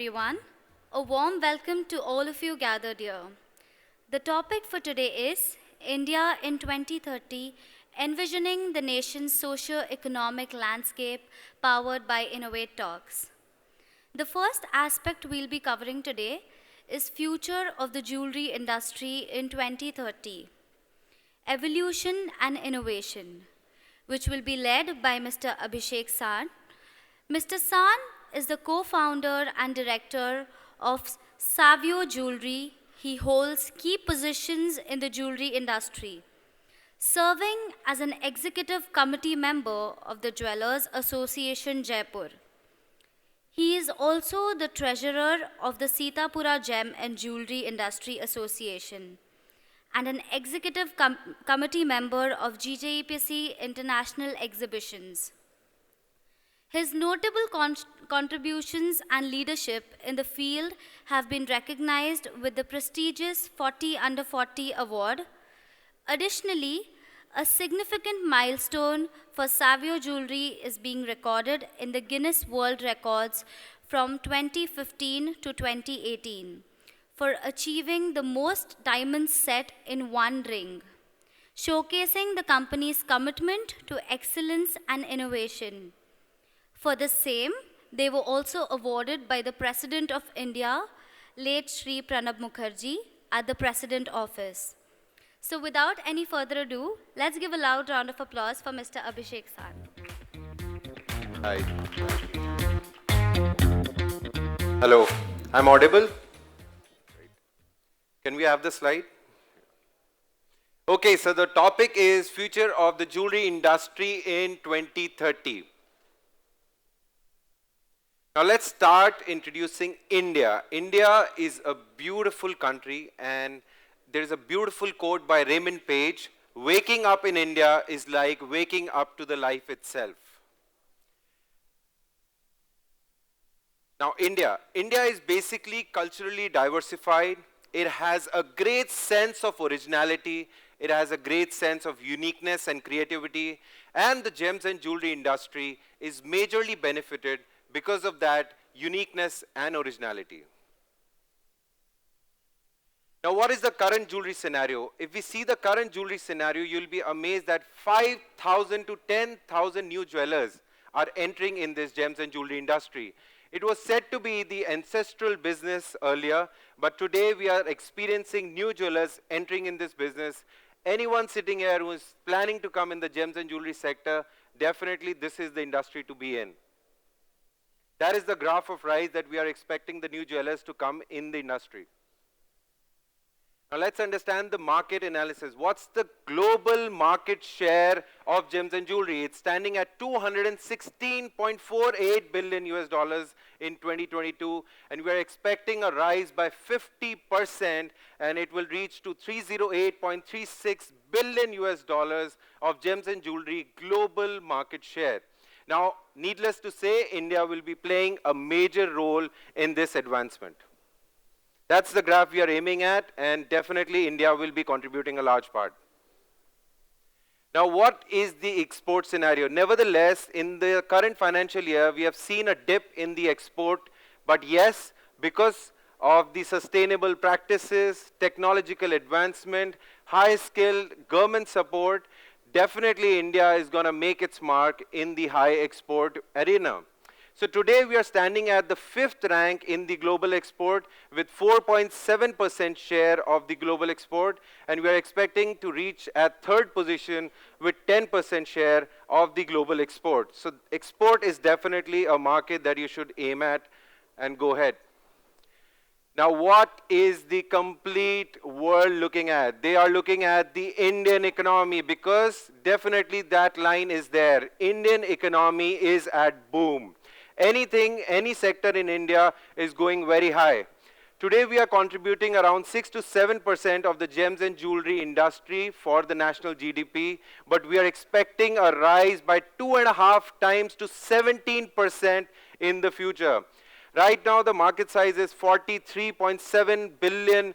Everyone. A warm welcome to all of you gathered here. The topic for today is India in 2030, envisioning the nation's socio-economic landscape powered by Innovate Talks. The first aspect we'll be covering today is future of the jewelry industry in 2030, evolution and innovation, which will be led by Mr. Abhishek San. Mr. San is the co-founder and director of Savio Jewelry. He holds key positions in the jewelry industry, serving as an executive committee member of the Jewelers Association Jaipur. He is also the treasurer of the Sitapura Gem and Jewelry Industry Association and an executive committee member of GJEPC International Exhibitions. His notable contributions and leadership in the field have been recognized with the prestigious 40 Under 40 award. Additionally, a significant milestone for Savio Jewelry is being recorded in the Guinness World Records from 2015 to 2018 for achieving the most diamonds set in one ring, showcasing the company's commitment to excellence and innovation. For the same, they were also awarded by the President of India, late Shri Pranab Mukherjee, at the President Office. So without any further ado, let's give a loud round of applause for Mr. Abhishek San. Hi. Hello. I'm audible? Can we have the slide? Okay, so the topic is future of the jewelry industry in 2030. Now let's start introducing India. India is a beautiful country, and there is a beautiful quote by Raymond Page: waking up in India is like waking up to the life itself. Now India is basically culturally diversified. It has a great sense of originality. It has a great sense of uniqueness and creativity, and the gems and jewelry industry is majorly benefited because of that uniqueness and originality. Now, what is the current jewelry scenario? If we see the current jewelry scenario, you'll be amazed that 5,000 to 10,000 new jewelers are entering in this gems and jewelry industry. It was said to be the ancestral business earlier, but today we are experiencing new jewelers entering in this business. Anyone sitting here who is planning to come in the gems and jewelry sector, definitely this is the industry to be in. That is the graph of rise that we are expecting the new jewelers to come in the industry. Now let's understand the market analysis. What's the global market share of gems and jewelry? It's standing at $216.48 billion in 2022, and we are expecting a rise by 50%, and it will reach to $308.36 billion of gems and jewelry global market share. Now, needless to say, India will be playing a major role in this advancement. That's the graph we are aiming at, and definitely India will be contributing a large part. Now, what is the export scenario? Nevertheless, in the current financial year, we have seen a dip in the export, but yes, because of the sustainable practices, technological advancement, high-skilled government support, definitely India is going to make its mark in the high export arena. So today we are standing at the 5th rank in the global export with 4.7% share of the global export, and we are expecting to reach at 3rd position with 10% share of the global export. So export is definitely a market that you should aim at and go ahead. Now, what is the complete world looking at? They are looking at the Indian economy, because definitely that line is there. Indian economy is at boom. Anything, any sector in India is going very high. Today we are contributing around 6 to 7% of the gems and jewelry industry for the national GDP, but we are expecting a rise by 2.5 times to 17% in the future. Right now, the market size is $43.7 billion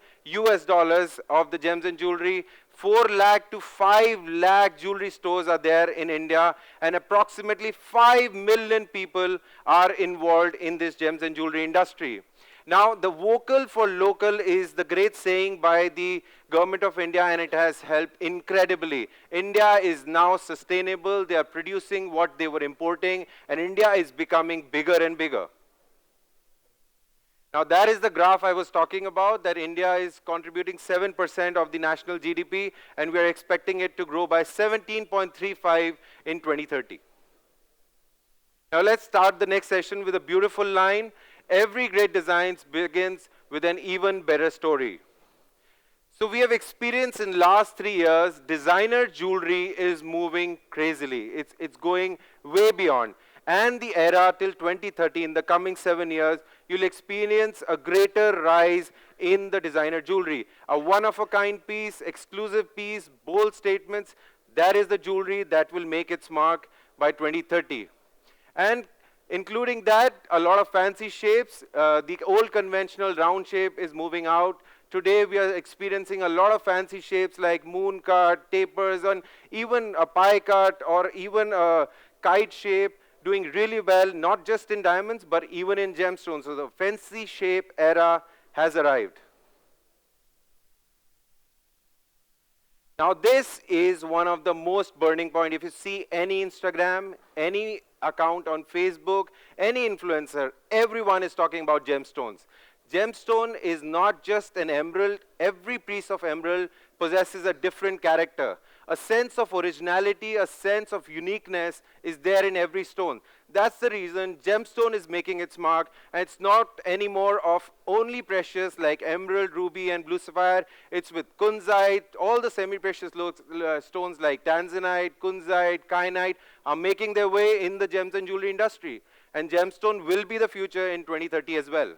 of the gems and jewelry. 4 lakh to 5 lakh jewelry stores are there in India, and approximately 5 million people are involved in this gems and jewelry industry. Now, the vocal for local is the great saying by the government of India, and it has helped incredibly. India is now sustainable. They are producing what they were importing, and India is becoming bigger and bigger. Now, that is the graph I was talking about, that India is contributing 7% of the national GDP, and we are expecting it to grow by 17.35 in 2030. Now, let's start the next session with a beautiful line. Every great design begins with an even better story. So we have experienced in last 3 years, designer jewelry is moving crazily. It's going way beyond. And the era till 2030, in the coming 7 years, you'll experience a greater rise in the designer jewelry. A one-of-a-kind piece, exclusive piece, bold statements, that is the jewelry that will make its mark by 2030. And including that, a lot of fancy shapes. The old conventional round shape is moving out. Today we are experiencing a lot of fancy shapes like moon cut, tapers, and even a pie cut or even a kite shape doing really well, not just in diamonds, but even in gemstones. So the fancy shape era has arrived. Now this is one of the most burning point. If you see any Instagram, any account on Facebook, any influencer, everyone is talking about gemstones. Gemstone is not just an emerald. Every piece of emerald possesses a different character. A sense of originality, a sense of uniqueness is there in every stone. That's the reason gemstone is making its mark, and it's not anymore of only precious like emerald, ruby, and blue sapphire. It's with kunzite. All the semi-precious stones like tanzanite, kunzite, kyanite are making their way in the gems and jewelry industry. And gemstone will be the future in 2030 as well.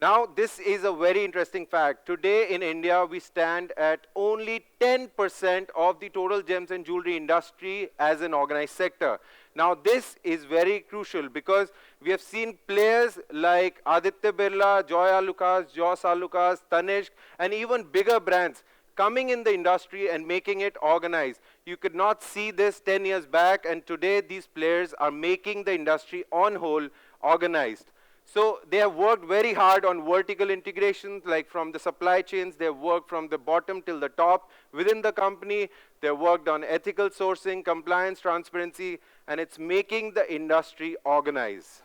Now, this is a very interesting fact. Today in India, we stand at only 10% of the total gems and jewelry industry as an organized sector. Now, this is very crucial because we have seen players like Aditya Birla, Joy Alucas, Joss Alucas, Tanishq, and even bigger brands coming in the industry and making it organized. You could not see this 10 years back, and today these players are making the industry on whole organized. So they have worked very hard on vertical integration, like from the supply chains. They have worked from the bottom till the top within the company. They have worked on ethical sourcing, compliance, transparency, and it's making the industry organized.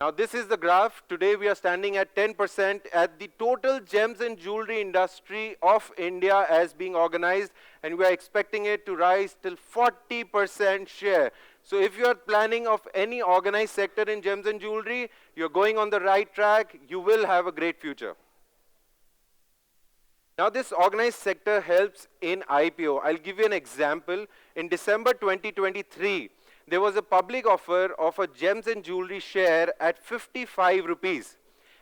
Now this is the graph. Today we are standing at 10% at the total gems and jewelry industry of India as being organized, and we are expecting it to rise till 40% share. So if you are planning of any organized sector in gems and jewelry, you're going on the right track. You will have a great future. Now this organized sector helps in IPO. I'll give you an example. In December 2023, there was a public offer of a gems and jewelry share at 55 rupees.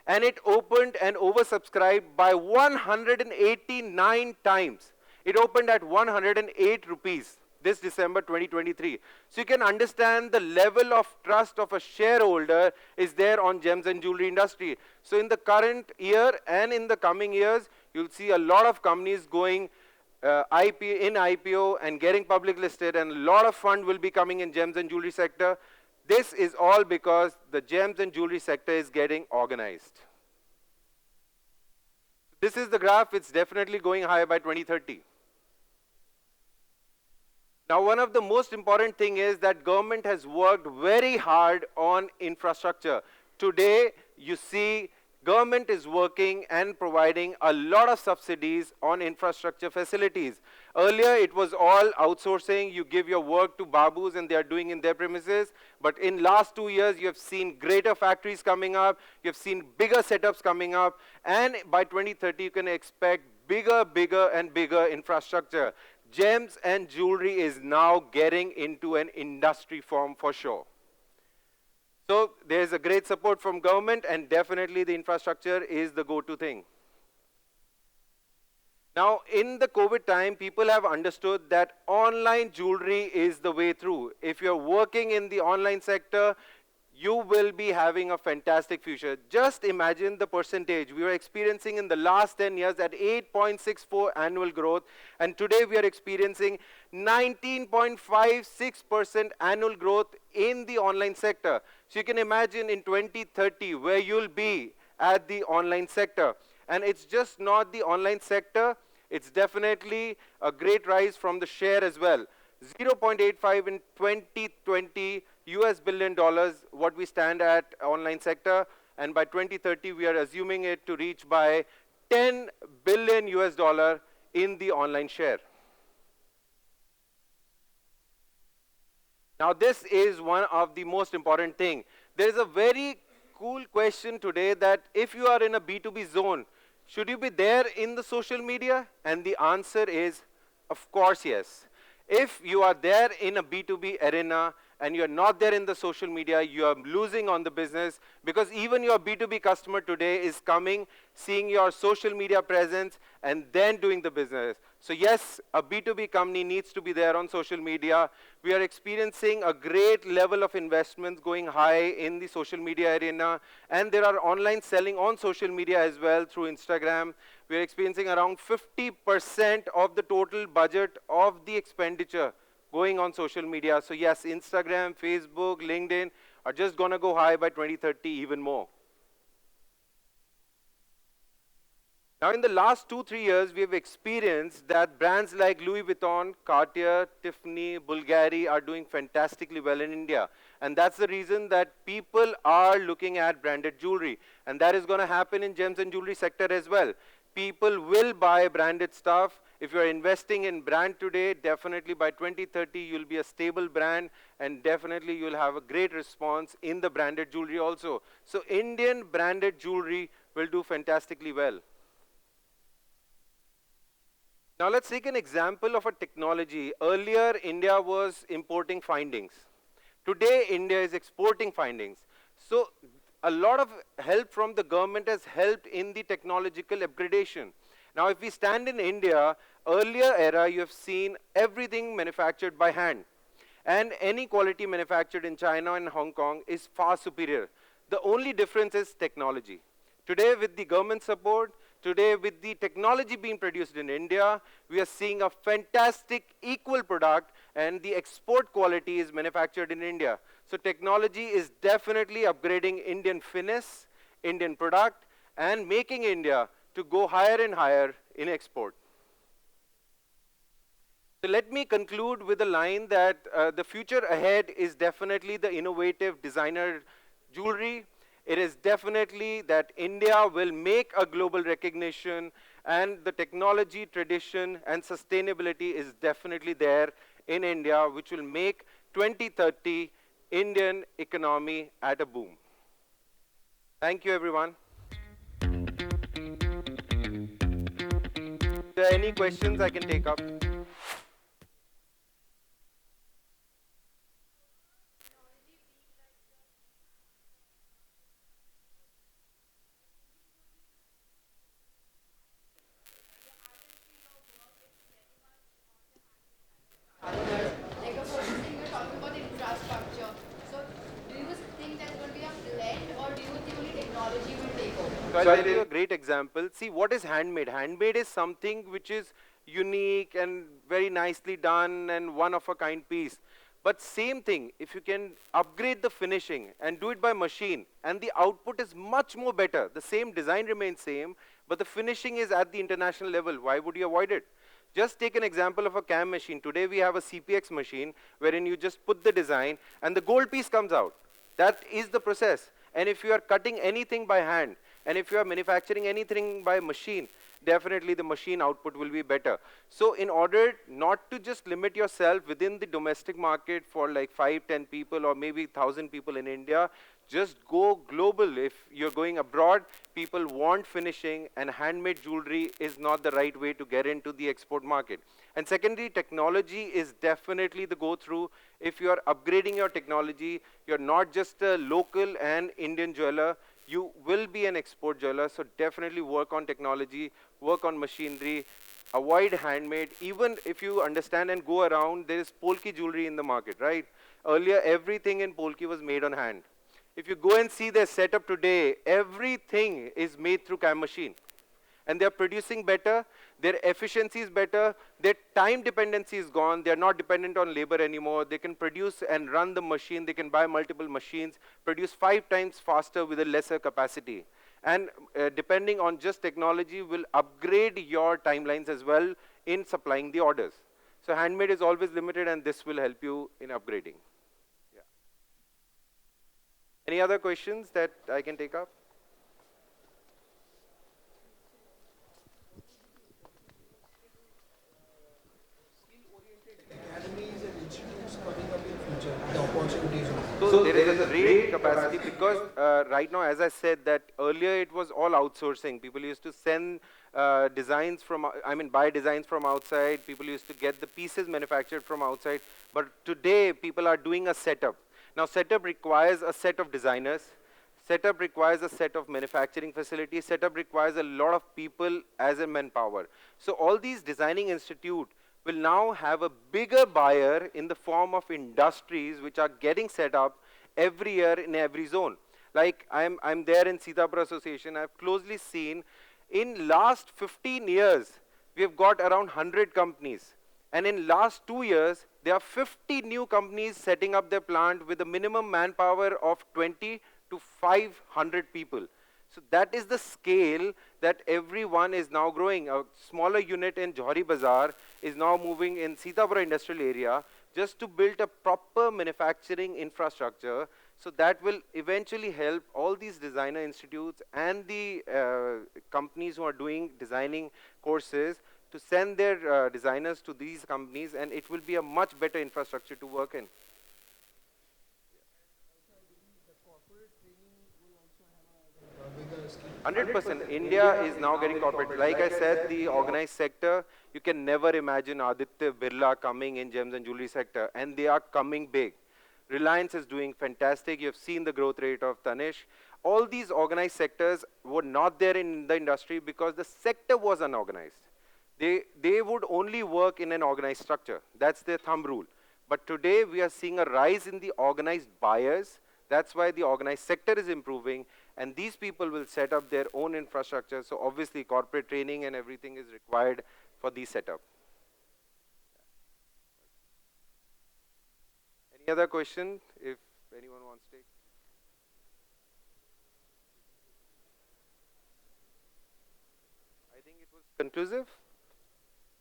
And it opened and oversubscribed by 189 times. It opened at 108 rupees this December 2023. So you can understand the level of trust of a shareholder is there on gems and jewelry industry. So in the current year and in the coming years, you'll see a lot of companies going IPO and getting public listed, and a lot of fund will be coming in gems and jewelry sector. This is all because the gems and jewelry sector is getting organized. This is the graph. It's definitely going higher by 2030. Now, one of the most important thing is that government has worked very hard on infrastructure. Today, you see government is working and providing a lot of subsidies on infrastructure facilities. Earlier, it was all outsourcing. You give your work to babus and they are doing in their premises. But in last 2 years, you have seen greater factories coming up. You have seen bigger setups coming up. And by 2030, you can expect bigger and bigger infrastructure. Gems and jewelry is now getting into an industry form for sure. So there is a great support from government, and definitely the infrastructure is the go-to thing. Now, in the COVID time, people have understood that online jewelry is the way through. If you're working in the online sector, you will be having a fantastic future. Just imagine the percentage we were experiencing in the last 10 years at 8.64 annual growth, and today we are experiencing 19.56% annual growth in the online sector. So you can imagine in 2030 where you'll be at the online sector. And it's just not the online sector, it's definitely a great rise from the share as well. 0.85 in 2020 US billion dollars, what we stand at online sector, and by 2030 we are assuming it to reach by 10 billion US dollar in the online share. Now this is one of the most important thing. There is a very cool question today that if you are in a B2B zone, should you be there in the social media? And the answer is, of course, yes. If you are there in a B2B arena and you're not there in the social media, you are losing on the business, because even your B2B customer today is coming, seeing your social media presence, and then doing the business. So yes, a B2B company needs to be there on social media. We are experiencing a great level of investments going high in the social media arena, and there are online selling on social media as well through Instagram. We are experiencing around 50% of the total budget of the expenditure going on social media. So yes, Instagram, Facebook, LinkedIn are just going to go high by 2030 even more. Now, in the last 2-3 years, we have experienced that brands like Louis Vuitton, Cartier, Tiffany, Bulgari are doing fantastically well in India. And that's the reason that people are looking at branded jewelry. And that is going to happen in gems and jewelry sector as well. People will buy branded stuff. If you're investing in brand today, definitely by 2030, you'll be a stable brand, and definitely you'll have a great response in the branded jewelry also. So Indian branded jewelry will do fantastically well. Now let's take an example of a technology. Earlier, India was importing findings. Today, India is exporting findings. So a lot of help from the government has helped in the technological upgradation. Now if we stand in India, earlier era, you have seen everything manufactured by hand. And any quality manufactured in China and Hong Kong is far superior. The only difference is technology. Today, with the government support, today with the technology being produced in India, we are seeing a fantastic equal product, and the export quality is manufactured in India. So technology is definitely upgrading Indian finesse, Indian product, and making India to go higher and higher in export. So let me conclude with a line that the future ahead is definitely the innovative designer jewelry. It is definitely that India will make a global recognition, and the technology, tradition, and sustainability is definitely there in India, which will make 2030 Indian economy at a boom. Thank you, everyone. If there are any questions I can take up. Like a first thing you're talking about the infrastructure. So do you think there's going to be a blend, or do you think only technology will take over? So I'll give you a great example. See, what is handmade? Handmade is something which is unique and very nicely done and one of a kind piece. But same thing, if you can upgrade the finishing and do it by machine, and the output is much more better. The same design remains same, but the finishing is at the international level. Why would you avoid it? Just take an example of a CAM machine. Today we have a CPX machine wherein you just put the design and the gold piece comes out. That is the process. And if you are cutting anything by hand, and if you are manufacturing anything by machine, definitely the machine output will be better. So in order not to just limit yourself within the domestic market for like 5-10 people or maybe 1,000 people in India, just go global. If you're going abroad, people want finishing, and handmade jewelry is not the right way to get into the export market. And secondly, technology is definitely the go-through. If you're upgrading your technology, you're not just a local and Indian jeweler, you will be an export jeweler. So definitely work on technology, work on machinery, avoid handmade. Even if you understand and go around, there is Polki jewelry in the market, right? Earlier, everything in Polki was made on hand. If you go and see their setup today, everything is made through CAM machine. And they're producing better, their efficiency is better, their time dependency is gone, they're not dependent on labor anymore, they can produce and run the machine, they can buy multiple machines, produce 5 times faster with a lesser capacity. And depending on just technology will upgrade your timelines as well in supplying the orders. So handmade is always limited and this will help you in upgrading. Yeah. Any other questions that I can take up? Academies and institutes coming up in future, the opportunities of So there is a great capacity because right now, as I said, that earlier it was all outsourcing. People used to send designs from, buy designs from outside. People used to get the pieces manufactured from outside. But today, people are doing a setup. Now, setup requires a set of designers. Setup requires a set of manufacturing facilities. Setup requires a lot of people as a manpower. So all these designing institutes will now have a bigger buyer in the form of industries which are getting set up every year in every zone. Like I'm there in Sitapur Association, I've closely seen in last 15 years, we have got around 100 companies. And in last 2 years, there are 50 new companies setting up their plant with a minimum manpower of 20 to 500 people. So that is the scale that everyone is now growing. A smaller unit in Johari Bazaar is now moving in Sitapura industrial area just to build a proper manufacturing infrastructure. So that will eventually help all these designer institutes and the companies who are doing designing courses to send their designers to these companies, and it will be a much better infrastructure to work in. 100%. India is now getting corporate. Like I said, the organized sector, you can never imagine Aditya Birla coming in gems and jewelry sector, and they are coming big. Reliance is doing fantastic. You have seen the growth rate of Tanish. All these organized sectors were not there in the industry because the sector was unorganized. They would only work in an organized structure. That's their thumb rule. But today we are seeing a rise in the organized buyers. That's why the organized sector is improving. And these people will set up their own infrastructure. So obviously corporate training and everything is required for these setup. Any other question, if anyone wants to take? I think it was conclusive.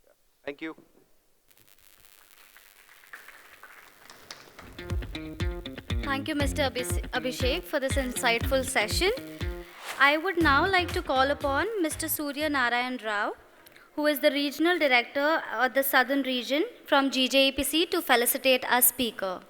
Yeah. Thank you. Thank you, Mr. Abhishek, for this insightful session. I would now like to call upon Mr. Surya Narayan Rao, who is the Regional Director of the Southern Region from GJEPC, to felicitate our speaker.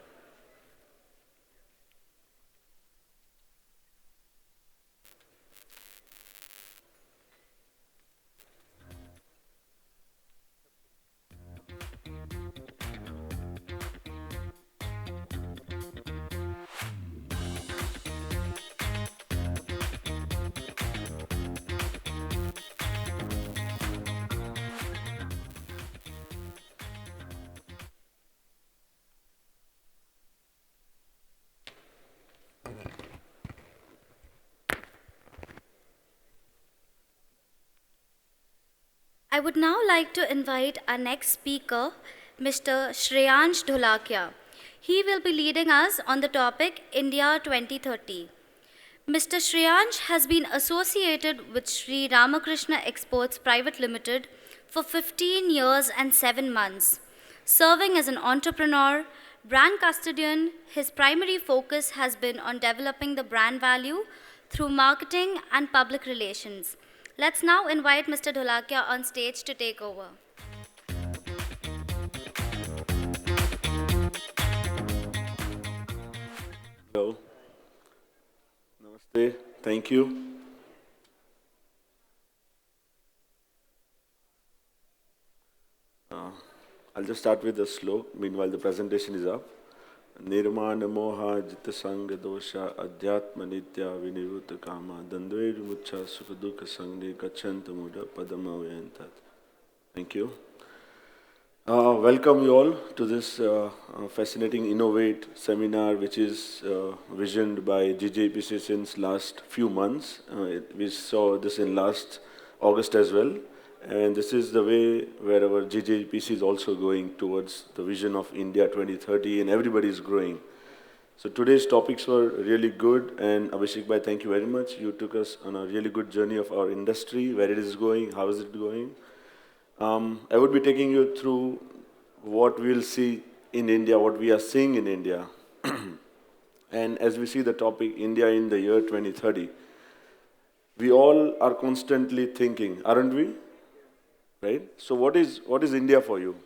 I would now like to invite our next speaker, Mr. Shreyansh Dholakia. He will be leading us on the topic India 2030. Mr. Shreyansh has been associated with Sri Ramakrishna Exports Private Limited for 15 years and 7 months. Serving as an entrepreneur, brand custodian, his primary focus has been on developing the brand value through marketing and public relations. Let's now invite Mr. Dholakia on stage to take over. Hello. Namaste. Thank you. I'll just start with the slow. Meanwhile, the presentation is up. Nirmana moha jita sanga dosha adhyatma nitya vinirutta kama dandveru mucha sukha dukha sangne gacchanta muda padama vayantat. Thank you. Welcome you all to this fascinating Innovate seminar, which is visioned by GJPC since last few months. We saw this in last August as well, and this is the way where our GJPC is also going towards the vision of India 2030, and everybody is growing. So today's topics were really good, and Abhishek Bhai, thank you very much. You took us on a really good journey of our industry, where it is going, how is it going. I would be taking you through what we'll see in India, what we are seeing in India. And as we see the topic, India in the year 2030, we all are constantly thinking, aren't we? Right? So what is India for you?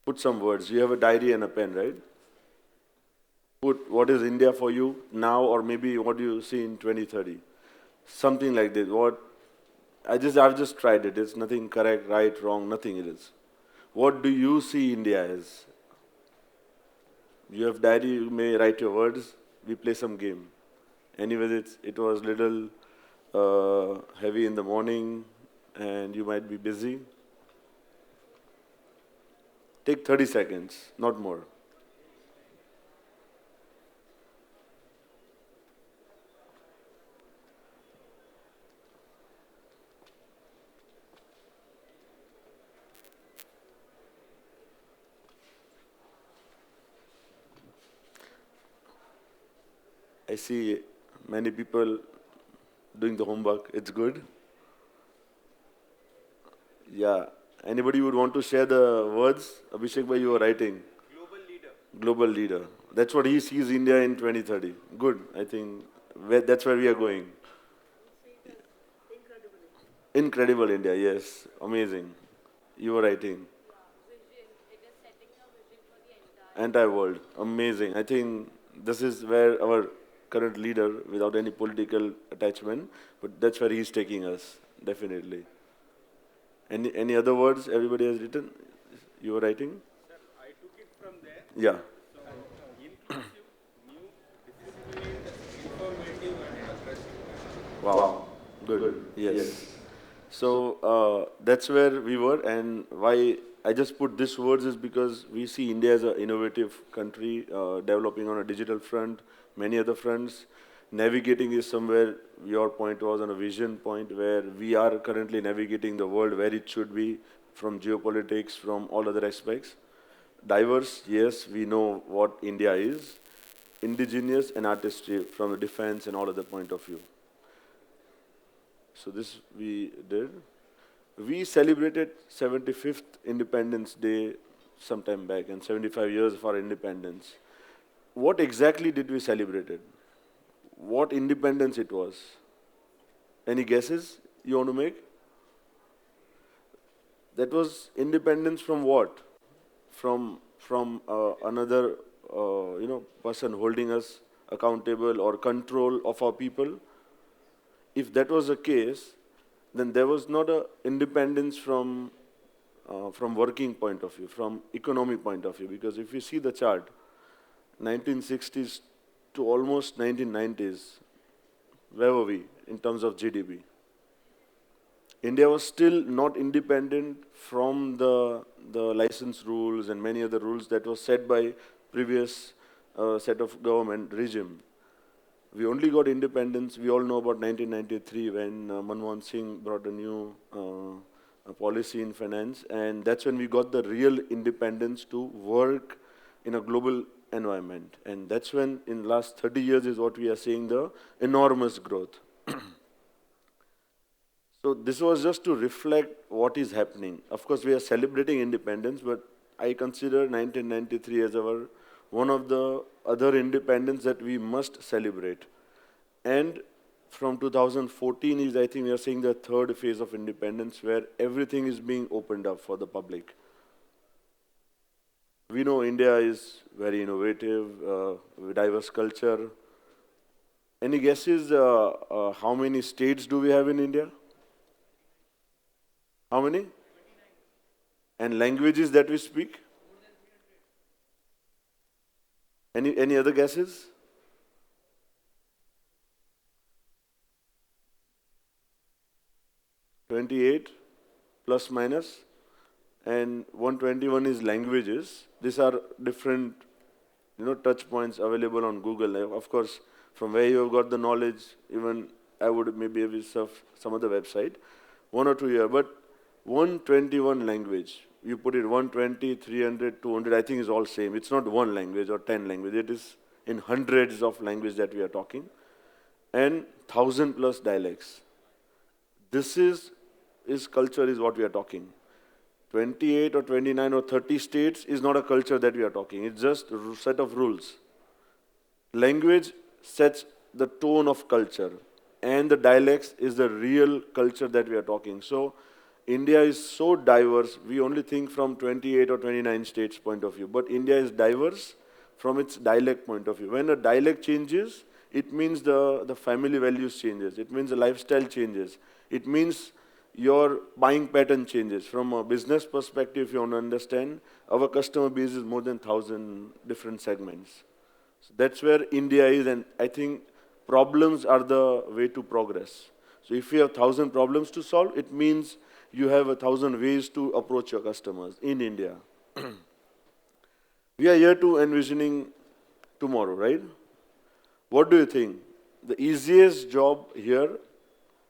Put some words. You have a diary and a pen, right? Put what is India for you now, or maybe what do you see in 2030? Something like this. I've just tried it. It's nothing correct, right, wrong, nothing it is. What do you see India as? You have diary, you may write your words. We play some game. Anyways, it was little heavy in the morning, and you might be busy. Take 30 seconds, not more. I see many people doing the homework. It's good. Yeah. Anybody would want to share the words? Abhishek bhai, you were writing. Global leader. Global leader. That's what he sees India in 2030. Good. I think that's where we are going. Incredible India. Yes. Amazing. You were writing. Entire world. Amazing. I think this is where our current leader, without any political attachment, but that's where he's taking us. Definitely. Any other words everybody has written? You were writing? Sir, I took it from there. Yeah. So, inclusive, new, disciplined, informative, and progressive. Wow. Good. Yes. So that's where we were, and why I just put these words is because we see India as an innovative country, developing on a digital front, many other fronts. Navigating is somewhere, your point was on a vision point, where we are currently navigating the world where it should be, from geopolitics, from all other aspects. Diverse, yes, we know what India is. Indigenous and artistry from the defense and all other point of view. So this we did. We celebrated 75th Independence Day sometime back, and 75 years of our independence. What exactly did we celebrate it? What independence it was? Any guesses you want to make? That was independence from what? From another person holding us accountable or control of our people. If that was the case, then there was not a independence from working point of view, from economic point of view. Because if you see the chart, 1960s to almost 1990s, where were we in terms of GDP? India was still not independent from the license rules and many other rules that was set by previous set of government regime. We only got independence, we all know about 1993 when Manmohan Singh brought a new policy in finance, and that's when we got the real independence to work in a global environment. And that's when in the last 30 years is what we are seeing the enormous growth. So this was just to reflect what is happening. Of course, we are celebrating independence, but I consider 1993 as our one of the other independence that we must celebrate. And from 2014 is, I think we are seeing the third phase of independence where everything is being opened up for the public. We know India is very innovative, diverse culture. Any guesses how many states do we have in India? How many? And languages that we speak? Any other guesses? 28 plus minus and 121 is languages. These are different, touch points available on Google. Of course, from where you have got the knowledge, even I would maybe have surf some other website, 1 or 2 years, but 121 language. You put it 120, 300, 200, I think is all same. It's not one language or 10 language. It is in hundreds of languages that we are talking, and 1,000+ dialects. This is culture is what we are talking. 28 or 29 or 30 states is not a culture that we are talking. It's just a set of rules. Language sets the tone of culture, and the dialects is the real culture that we are talking. So India is so diverse. We only think from 28 or 29 states point of view, but India is diverse from its dialect point of view. When a dialect changes, it means the family values changes. It means the lifestyle changes. It means your buying pattern changes. From a business perspective, if you want to understand, our customer base is more than 1,000 different segments. So that's where India is, and I think problems are the way to progress. So if you have 1,000 problems to solve, it means you have 1,000 ways to approach your customers in India. We are here to envisioning tomorrow, right? What do you think? The easiest job here,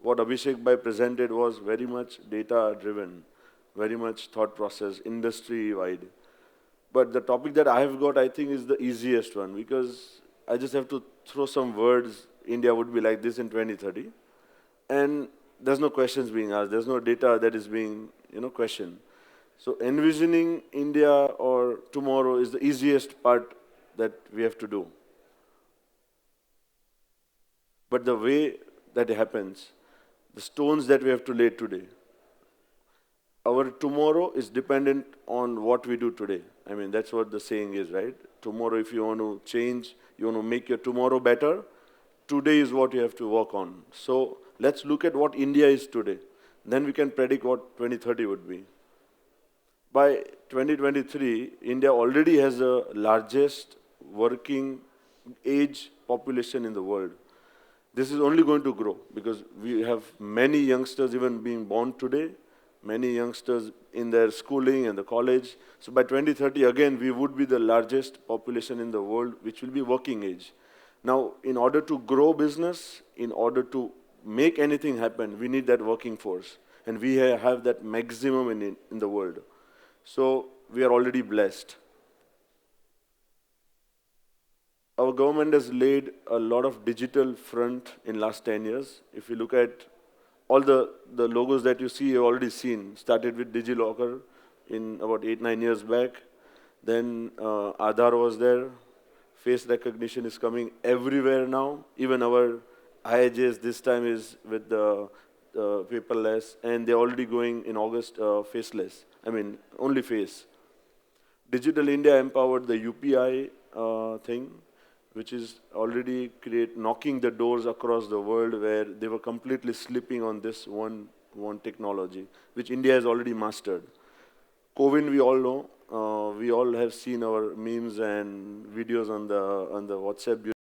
what Abhishek Bhai presented, was very much data driven, very much thought process, industry wide. But the topic that I have got, I think, is the easiest one, because I just have to throw some words. India would be like this in 2030. And there's no questions being asked. There's no data that is being, questioned. So envisioning India or tomorrow is the easiest part that we have to do. But the way that happens, the stones that we have to lay today, our tomorrow is dependent on what we do today. I mean, that's what the saying is, right? Tomorrow, if you want to change, you want to make your tomorrow better, today is what you have to work on. So let's look at what India is today. Then we can predict what 2030 would be. By 2023, India already has the largest working age population in the world. This is only going to grow because we have many youngsters even being born today, many youngsters in their schooling and the college. So by 2030, again, we would be the largest population in the world, which will be working age. Now, in order to grow business, in order to make anything happen, we need that working force. And we have that maximum in the world. So we are already blessed. Our government has laid a lot of digital front in last 10 years. If you look at all the logos that you see, you've already seen. Started with DigiLocker in about 8-9 years back. Then Aadhaar was there. Face recognition is coming everywhere now. Even our IIJs this time is with the paperless, and they're already going in August faceless. I mean, only face. Digital India empowered the UPI thing, which is already knocking the doors across the world where they were completely sleeping on this one technology, which India has already mastered. COVID, we all know. We all have seen our memes and videos on the WhatsApp